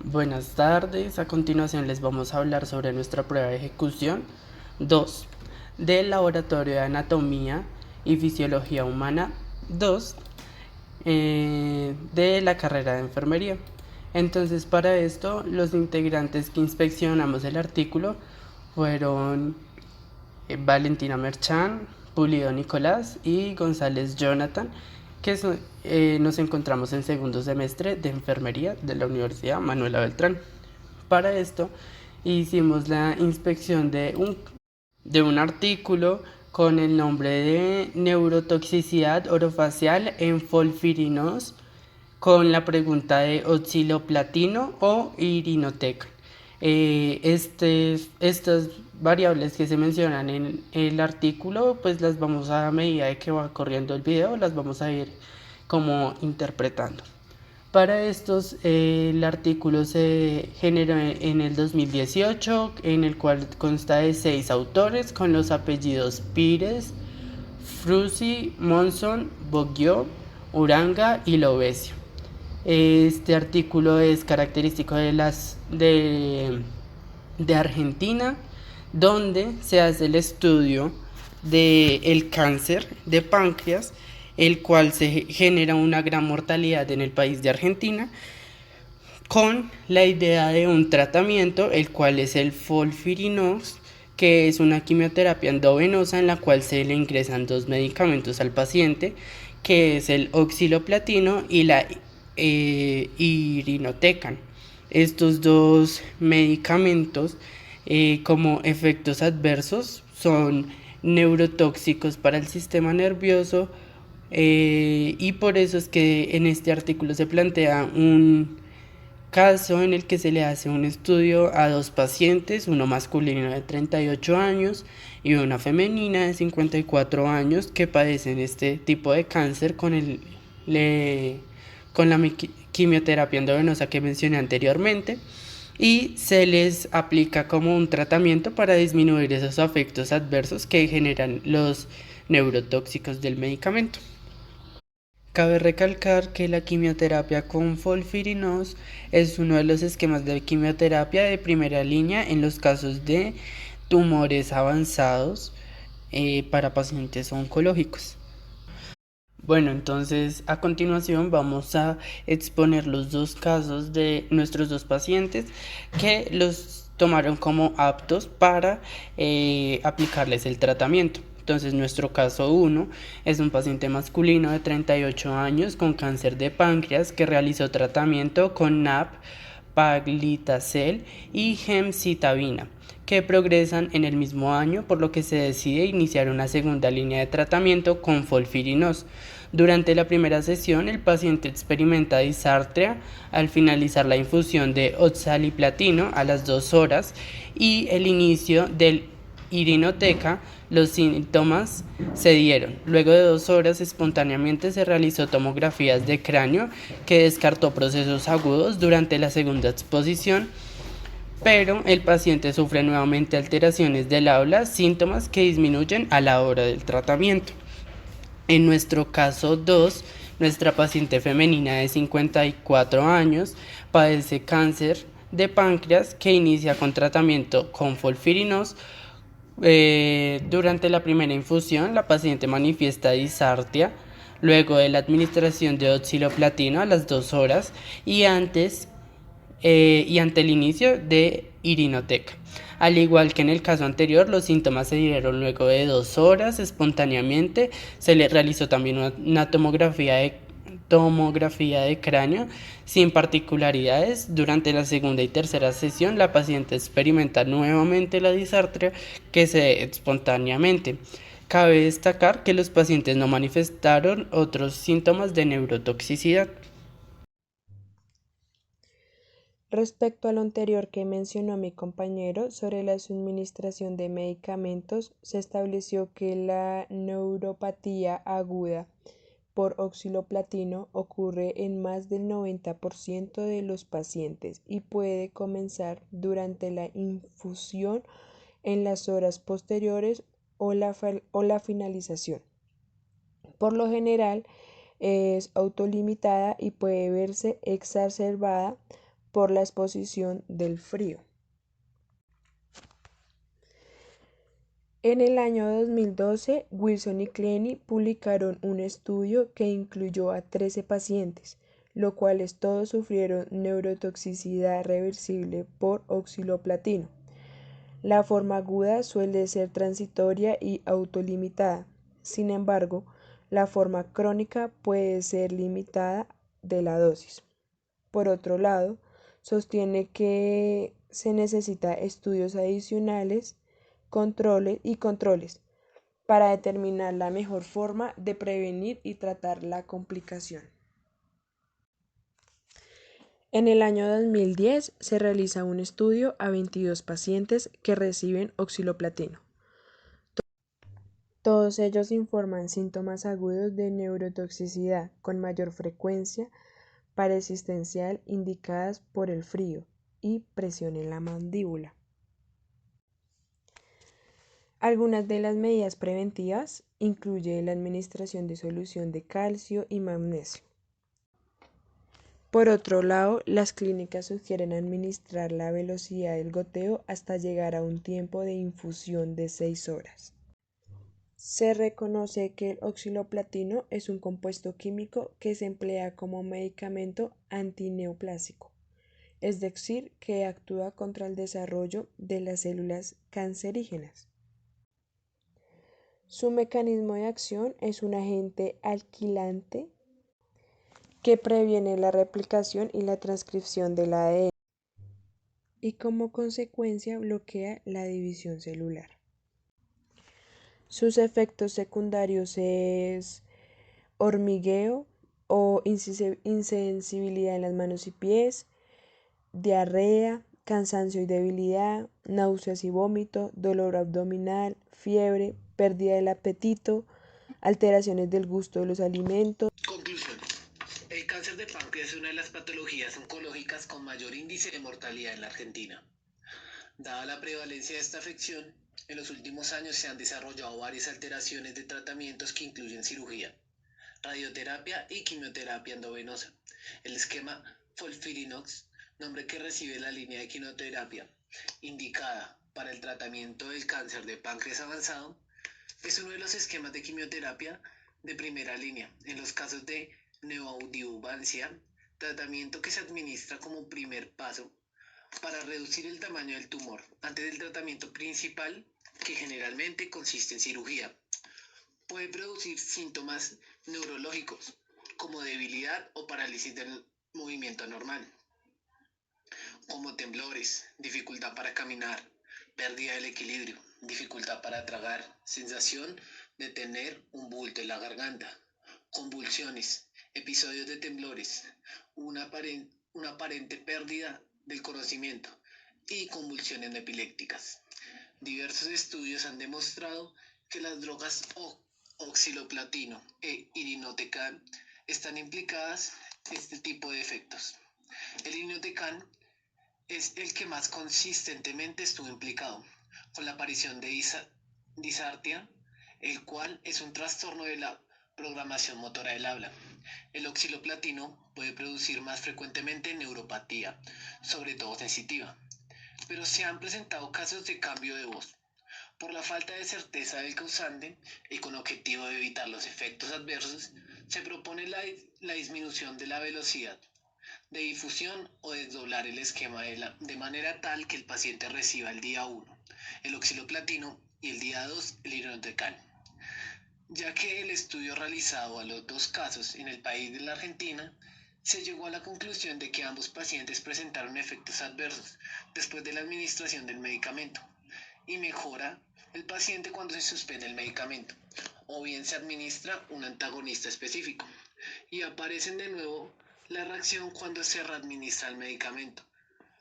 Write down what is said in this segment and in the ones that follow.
Buenas tardes, a continuación les vamos a hablar sobre nuestra prueba de ejecución 2 del Laboratorio de Anatomía y Fisiología Humana 2 de la carrera de Enfermería. Entonces, para esto, los integrantes que inspeccionamos el artículo fueron Valentina Merchán, Pulido Nicolás y González Jonathan, nos encontramos en segundo semestre de enfermería de la Universidad Manuela Beltrán. Para esto hicimos la inspección de un artículo con el nombre de neurotoxicidad orofacial en folfirinos con la pregunta de oxiloplatino o irinoteca. Estas variables que se mencionan en el artículo, pues las vamos a medida de que va corriendo el video, las vamos a ir como interpretando. Para estos, el artículo se generó en el 2018, en el cual consta de 6 autores con los apellidos Pires, Frusi, Monson, Boggio, Uranga y Lovesio. Este artículo es característico de Argentina, donde se hace el estudio del cáncer de páncreas, el cual se genera una gran mortalidad en el país de Argentina, con la idea de un tratamiento, el cual es el folfirinos, que es una quimioterapia endovenosa en la cual se le ingresan dos medicamentos al paciente, que es el oxiloplatino y la irinotecan. Estos dos medicamentos, como efectos adversos, son neurotóxicos para el sistema nervioso, y por eso es que en este artículo se plantea un caso en el que se le hace un estudio a dos pacientes, uno masculino de 38 años y una femenina de 54 años que padecen este tipo de cáncer con la quimioterapia endovenosa que mencioné anteriormente, y se les aplica como un tratamiento para disminuir esos efectos adversos que generan los neurotóxicos del medicamento. Cabe recalcar que la quimioterapia con folfirinos es uno de los esquemas de quimioterapia de primera línea en los casos de tumores avanzados, para pacientes oncológicos. Bueno, entonces a continuación vamos a exponer los dos casos de nuestros dos pacientes que los tomaron como aptos para aplicarles el tratamiento. Entonces nuestro caso 1 es un paciente masculino de 38 años con cáncer de páncreas que realizó tratamiento con NAP, Paglitacel y gemcitabina, que progresan en el mismo año, por lo que se decide iniciar una segunda línea de tratamiento con folfirinos. Durante la primera sesión, el paciente experimenta disartria al finalizar la infusión de oxaliplatino a las 2 horas y el inicio del irinoteca. Los síntomas se dieron. Luego de 2 horas, espontáneamente se realizó tomografías de cráneo que descartó procesos agudos durante la segunda exposición, pero el paciente sufre nuevamente alteraciones del habla, síntomas que disminuyen a la hora del tratamiento. En nuestro caso 2, nuestra paciente femenina de 54 años padece cáncer de páncreas que inicia con tratamiento con folfirinos. Durante la primera infusión, la paciente manifiesta disartria luego de la administración de oxiloplatino a las 2 horas y ante el inicio de irinoteca. Al igual que en el caso anterior, los síntomas se dieron luego de 2 horas espontáneamente. Se le realizó también una tomografía de cráneo sin particularidades. Durante la segunda y tercera sesión, la paciente experimenta nuevamente la disartria que se da espontáneamente. Cabe destacar que los pacientes no manifestaron otros síntomas de neurotoxicidad. Respecto a lo anterior que mencionó mi compañero sobre la suministración de medicamentos, se estableció que la neuropatía aguda por oxiloplatino ocurre en más del 90% de los pacientes y puede comenzar durante la infusión, en las horas posteriores o la finalización. Por lo general es autolimitada y puede verse exacerbada por la exposición del frío. En el año 2012, Wilson y Clenny publicaron un estudio que incluyó a 13 pacientes, los cuales todos sufrieron neurotoxicidad reversible por oxaloplatino. La forma aguda suele ser transitoria y autolimitada. Sin embargo, la forma crónica puede ser limitada de la dosis. Por otro lado, sostiene que se necesitan estudios adicionales, controles para determinar la mejor forma de prevenir y tratar la complicación. En el año 2010 se realiza un estudio a 22 pacientes que reciben oxaloplatino. Todos ellos informan síntomas agudos de neurotoxicidad con mayor frecuencia paroxistental indicadas por el frío y presión en la mandíbula. Algunas de las medidas preventivas incluyen la administración de solución de calcio y magnesio. Por otro lado, las clínicas sugieren administrar la velocidad del goteo hasta llegar a un tiempo de infusión de 6 horas. Se reconoce que el oxaloplatino es un compuesto químico que se emplea como medicamento antineoplásico, es decir, que actúa contra el desarrollo de las células cancerígenas. Su mecanismo de acción es un agente alquilante que previene la replicación y la transcripción del ADN y como consecuencia bloquea la división celular. Sus efectos secundarios es hormigueo o insensibilidad en las manos y pies, diarrea, cansancio y debilidad, náuseas y vómito, dolor abdominal, fiebre, pérdida del apetito, alteraciones del gusto de los alimentos. Conclusión. El cáncer de páncreas es una de las patologías oncológicas con mayor índice de mortalidad en la Argentina. Dada la prevalencia de esta afección, en los últimos años se han desarrollado varias alteraciones de tratamientos que incluyen cirugía, radioterapia y quimioterapia endovenosa. El esquema FOLFIRINOX, nombre que recibe la línea de quimioterapia indicada para el tratamiento del cáncer de páncreas avanzado, es uno de los esquemas de quimioterapia de primera línea en los casos de neoadjuvancia, tratamiento que se administra como primer paso para reducir el tamaño del tumor antes del tratamiento principal, que generalmente consiste en cirugía. Puede producir síntomas neurológicos como debilidad o parálisis del movimiento anormal, como temblores, dificultad para caminar, pérdida del equilibrio, dificultad para tragar, sensación de tener un bulto en la garganta, convulsiones, episodios de temblores, una aparente pérdida del conocimiento y convulsiones epilépticas. Diversos estudios han demostrado que las drogas oxaloplatino e irinotecan están implicadas en este tipo de efectos. El irinotecan es el que más consistentemente estuvo implicado, con la aparición de disartia, el cual es un trastorno de la programación motora del habla. El oxaloplatino puede producir más frecuentemente neuropatía, sobre todo sensitiva, pero se han presentado casos de cambio de voz. Por la falta de certeza del causante y con objetivo de evitar los efectos adversos, se propone la disminución de la velocidad de difusión o desdoblar el esquema de manera tal que el paciente reciba el día 1 el oxaloplatino y el día 2 el irinotecan, ya que el estudio realizado a los dos casos en el país de la Argentina se llegó a la conclusión de que ambos pacientes presentaron efectos adversos después de la administración del medicamento y mejora el paciente cuando se suspende el medicamento o bien se administra un antagonista específico y aparecen de nuevo la reacción cuando se readministra el medicamento,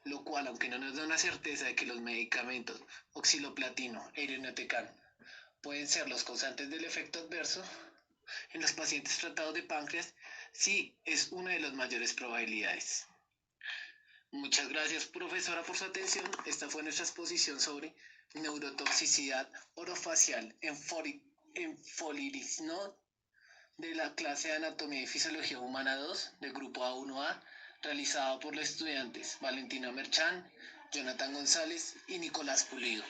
lo cual, aunque no nos da una certeza de que los medicamentos oxaloplatino e irinotecan pueden ser los causantes del efecto adverso, en los pacientes tratados de páncreas sí es una de las mayores probabilidades. Muchas gracias, profesora, por su atención. Esta fue nuestra exposición sobre neurotoxicidad orofacial en folirisnod de la clase de Anatomía y Fisiología Humana 2 del grupo A1A realizado por los estudiantes Valentina Merchán, Jonathan González y Nicolás Pulido.